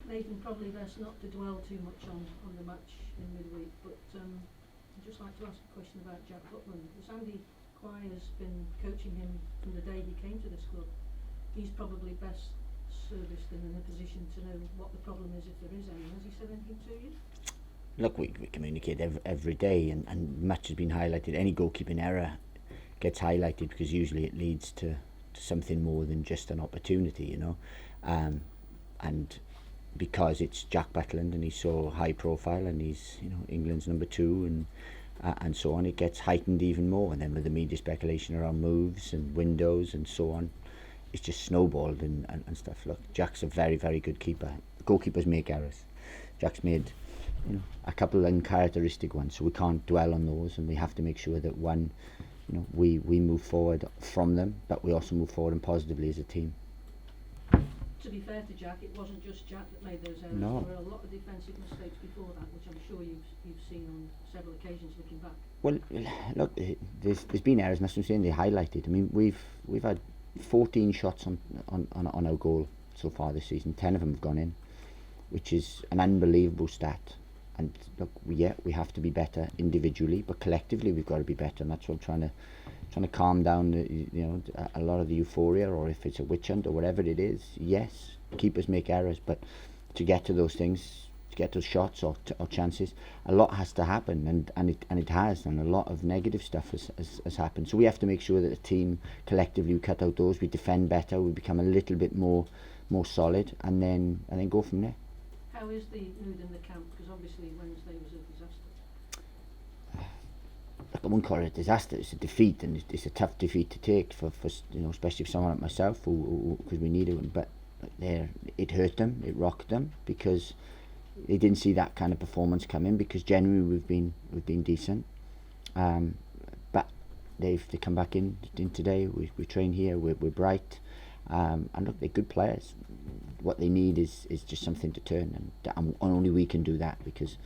Nathan, probably best not to dwell too much on the match in midweek, but I'd just like to ask a question about Jack Butland. As Andy Quayer's been coaching him from the day he came to this club, he's probably best serviced and in a position to know what the problem is, if there is any. Has he said anything to you? Look, we communicate every day, and much has been highlighted. Any goalkeeping error gets highlighted because usually it leads to something more than just an opportunity, you know. And because it's Jack Butland and he's so high profile and he's, you know, England's number 2 and so on, it gets heightened even more. And then with the media speculation around moves and windows and so on, it's just snowballed and stuff. Look, Jack's a very, very good keeper. Goalkeepers make errors. Jack's made, you know, a couple of uncharacteristic ones, so we can't dwell on those, and we have to make sure that one, you know, we move forward from them, but we also move forward and positively as a team. To be fair to Jack, it wasn't just Jack that made those errors. No. There were a lot of defensive mistakes before that, which I'm sure you've seen on several occasions looking back. Well, look, there's been errors, and that's what I'm saying, they highlighted. I mean, we've had 14 shots on our goal so far this season. 10 of them have gone in, which is an unbelievable stat. And look, we have to be better individually, but collectively we've got to be better, and that's what I'm trying to calm down, you know, a lot of the euphoria, or if it's a witch hunt or whatever it is. Yes, keepers make errors, but to get to those things, to get those shots or chances, a lot has to happen, and it has, and a lot of negative stuff has happened. So we have to make sure that the team collectively, we cut out those, we defend better, we become a little bit more solid, and then go from there. How is the mood in the camp? Because obviously Wednesday was a disaster. I wouldn't call it a disaster. It's a defeat, and it's a tough defeat to take for you know, especially for someone like myself, who because we needed one. But it hurt them, it rocked them, because they didn't see that kind of performance coming. Because generally we've been decent, but they come back in today. We train here. We're bright, and look, they're good players. What they need is just something to turn, and only we can do that, because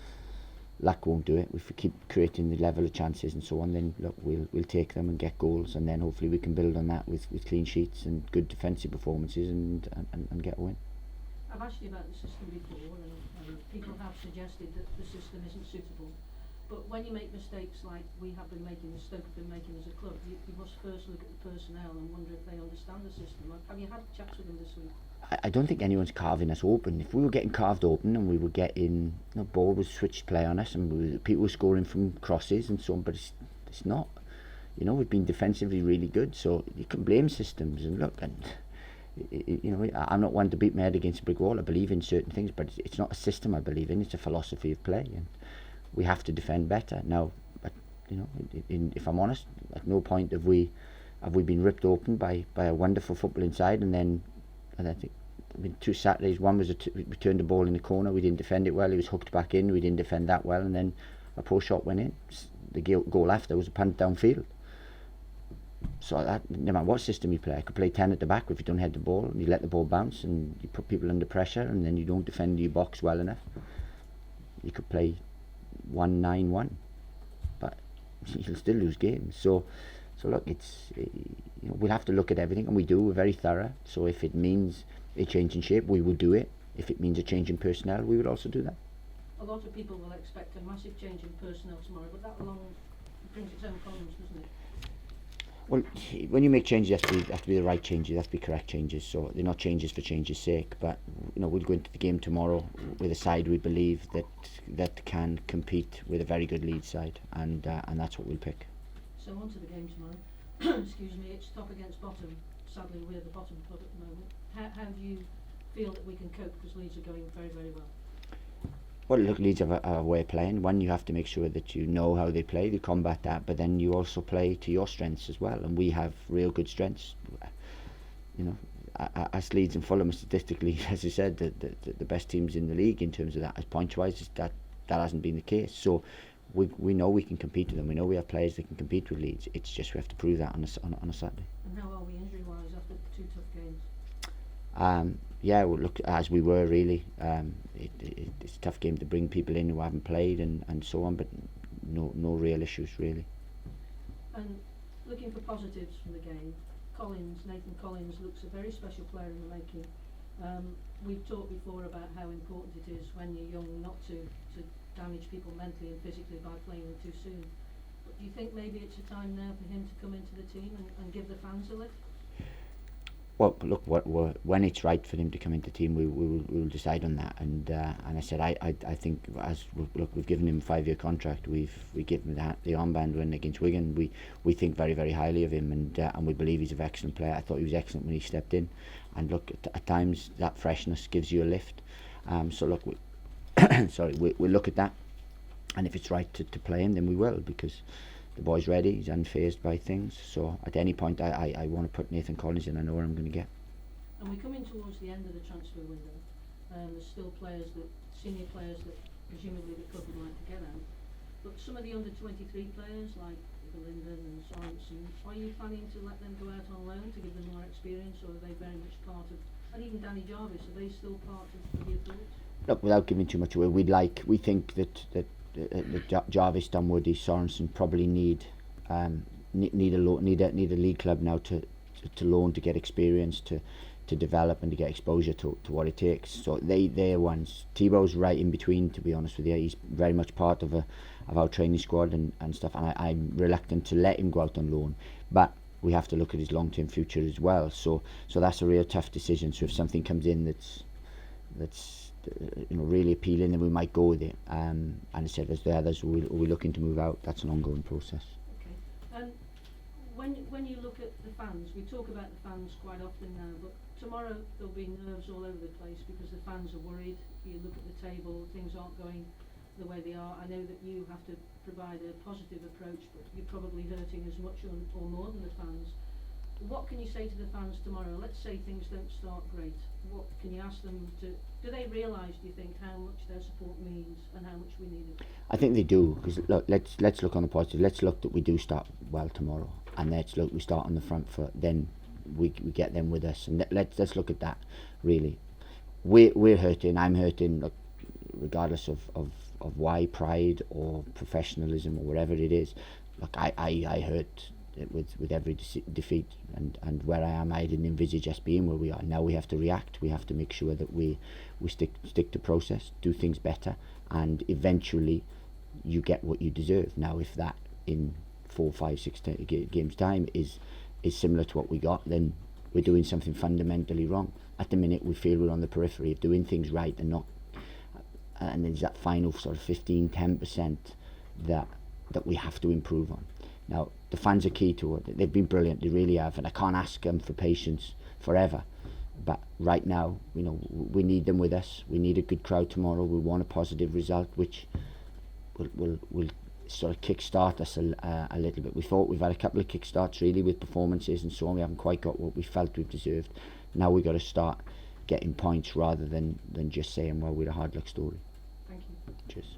luck won't do it. If we keep creating the level of chances and so on, then look, we'll take them and get goals, and then hopefully we can build on that with clean sheets and good defensive performances and get a win. I've asked you about the system before, and people have suggested that the system isn't suitable. But when you make mistakes like we have been making, Stoke have been making as a club, you must first look at the personnel and wonder if they understand the system. Have you had chats with them this week? I don't think anyone's carving us open. If we were getting carved open and we were getting, you know, ball was switched play on us, and people were scoring from crosses and so on, but it's not. You know, we've been defensively really good, so you can blame systems. And look, and you know, I'm not one to beat my head against a brick wall. I believe in certain things, but it's not a system I believe in. It's a philosophy of play, and we have to defend better now. But you know, if I'm honest, at no point have we been ripped open by a wonderful football inside, and I think, I mean, 2 Saturdays. One was we turned the ball in the corner, we didn't defend it well, it was hooked back in, we didn't defend that well, and then a poor shot went in. The goal after was a punt downfield. So that, no matter what system you play, I could play 10 at the back. If you don't head the ball and you let the ball bounce and you put people under pressure and then you don't defend your box well enough, you could play 1-9-1, but you'll still lose games. So look, it's, you know, we'll have to look at everything, and we do. We're very thorough. So if it means a change in shape, we will do it. If it means a change in personnel, we will also do that. A lot of people will expect a massive change in personnel tomorrow, but that alone brings its own problems, doesn't it? Well, when you make changes, they have to be the right changes, they have to be correct changes. So they're not changes for change's sake. But you know, we'll go into the game tomorrow with a side we believe that can compete with a very good Leeds side, and that's what we'll pick. So on to the game tomorrow. Excuse me, it's top against bottom. Sadly, we're the bottom club at the moment. How do you feel that we can cope, because Leeds are going very, very well? Well, look, Leeds have a way of playing. One, you have to make sure that you know how they play, you combat that, but then you also play to your strengths as well, and we have real good strengths. You know, us Leeds and Fulham are statistically, as I said, the best teams in the league in terms of that. As point-wise, that hasn't been the case. So we know we can compete with them. We know we have players that can compete with Leeds. It's just we have to prove that on a Saturday. And how are we injury-wise after 2 tough games? Yeah, well, look, as we were really. It's a tough game to bring people in who haven't played and so on, but no real issues really. And looking for positives from the game, Nathan Collins looks a very special player in the making. We've talked before about how important it is when you're young not to damage people mentally and physically by playing them too soon. But do you think maybe it's a time now for him to come into the team and give the fans a lift? Well, look, when it's right for him to come into the team, we will decide on that. And I said, I think we've given him a 5-year contract. We given him the armband win against Wigan. We think very, very highly of him, and we believe he's an excellent player. I thought he was excellent when he stepped in. And look, at times that freshness gives you a lift. So look, we look at that, and if it's right to play him, then we will, because the boy's ready, he's unfazed by things. So at any point I want to put Nathan Collins in. I know what I'm going to get. And we're coming towards the end of the transfer window. There's still senior players that presumably the club would like to get out. But some of the under-23 players like Linden and Sorensen, are you planning to let them go out on loan to give them more experience, or are they very much part of, and even Danny Jarvis, are they still part of your thoughts? Look, without giving too much away, we think that Jarvis, Dunwoody, Sorensen probably need a league club now to loan, to get experience, to develop and to get exposure to what it takes. So they're ones. Thibaut's right in between, to be honest with you. He's very much part of our training squad and stuff, and I'm reluctant to let him go out on loan, but we have to look at his long-term future as well. So that's a real tough decision. So if something comes in that's really appealing, then we might go with it. And I said, as the others, we're looking to move out. That's an ongoing process. Okay. When you look at the fans, we talk about the fans quite often now, but tomorrow there'll be nerves all over the place because the fans are worried. You look at the table, things aren't going the way they are. I know that you have to provide a positive approach, but you're probably hurting as much or more than the fans. What can you say to the fans tomorrow? Let's say things don't start great. What can you ask them to? Do they realise, do you think, how much their support means and how much we need it? I think they do, because look, let's look on the positive. Let's look that we do start well tomorrow, and let's look we start on the front foot. Then we get them with us, and let's look at that. Really, we're hurting. I'm hurting. Look, regardless of why, pride or professionalism or whatever it is. Look, I hurt with every defeat, and where I am, I didn't envisage us being where we are. Now we have to react. We have to make sure that we stick to process, do things better, and eventually you get what you deserve. Now if that in 4, 5, 6 games time is similar to what we got, then we're doing something fundamentally wrong. At the minute we feel we're on the periphery of doing things right and not, and there's that final sort of 15-10% that we have to improve on. Now, the fans are key to it. They've been brilliant, they really have, and I can't ask them for patience forever. But right now, we need them with us. We need a good crowd tomorrow. We want a positive result, which will sort of kick-start us a little bit. We thought we've had a couple of kick-starts really with performances and so on. We haven't quite got what we felt we've deserved. Now we've got to start getting points rather than just saying, well, we're a hard luck story. Thank you. Cheers.